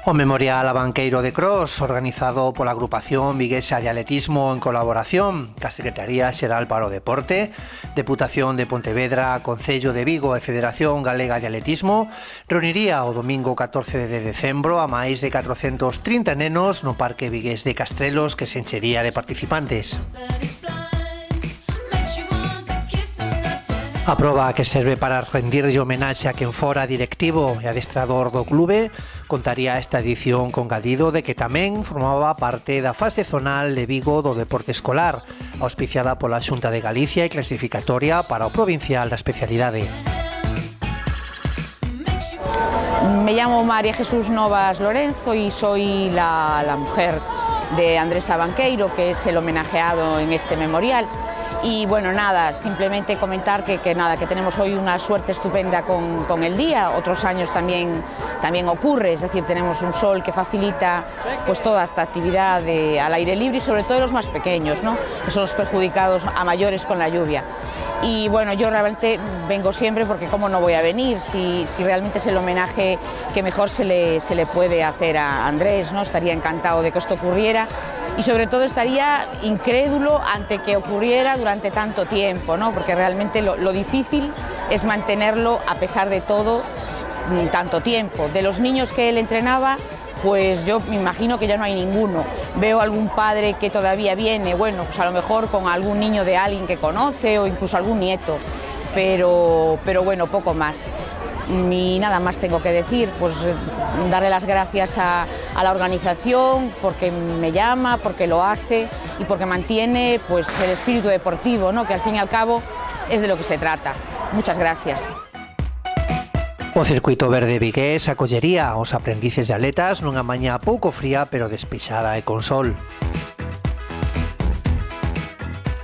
O Memorial Abanqueiro de Cros, organizado pola agrupación viguesa de atletismo en colaboración ca Secretaría Xeral para o Deporte, Deputación de Pontevedra, Concello de Vigo e Federación Galega de Atletismo, reuniría o domingo 14 de decembro a máis de 430 nenos no Parque Vigués de Castrelos, que se enchería de participantes. A proba que serve para rendirlle homenaxe a quen fora directivo e adestrador do clube contaría esta edición con gadido de que tamén formaba parte da fase zonal de Vigo do deporte escolar, auspiciada pola Xunta de Galicia e clasificatoria para o provincial da especialidade. Me llamo María Jesús Novas Lorenzo y soy la mujer de Andrés Abanqueiro, que es el homenajeado en este memorial. Y bueno, nada, simplemente comentar que tenemos hoy una suerte estupenda con el día. Otros años también ocurre, es decir, tenemos un sol que facilita pues toda esta actividad al aire libre y sobre todo los más pequeños, ¿no?, que son los perjudicados a mayores con la lluvia. Y bueno, yo realmente vengo siempre porque cómo no voy a venir si realmente es el homenaje que mejor se le puede hacer a Andrés, ¿no? Estaría encantado de que esto ocurriera y sobre todo estaría incrédulo ante que ocurriera durante tanto tiempo, ¿no? Porque realmente lo difícil es mantenerlo a pesar de todo tanto tiempo. De los niños que él entrenaba, pues yo me imagino que ya no hay ninguno. Veo algún padre que todavía viene, bueno, pues a lo mejor con algún niño de alguien que conoce o incluso algún nieto, pero bueno, poco más. Y nada más tengo que decir, pues darle las gracias a la organización porque me llama, porque lo hace y porque mantiene pues el espíritu deportivo, ¿no?, que al fin y al cabo es de lo que se trata. Muchas gracias. O Circuito Verde Vigués acollería os aprendices de atletas nunha mañá pouco fría pero despexada e con sol.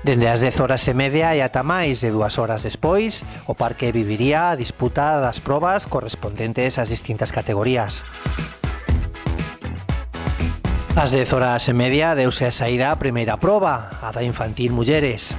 Dende as 10:30 e ata máis de 2 horas despois, o parque viviría a disputa das probas correspondentes ás distintas categorías. Ás 10:30 deuse a saída a primeira proba, a da infantil mulleres.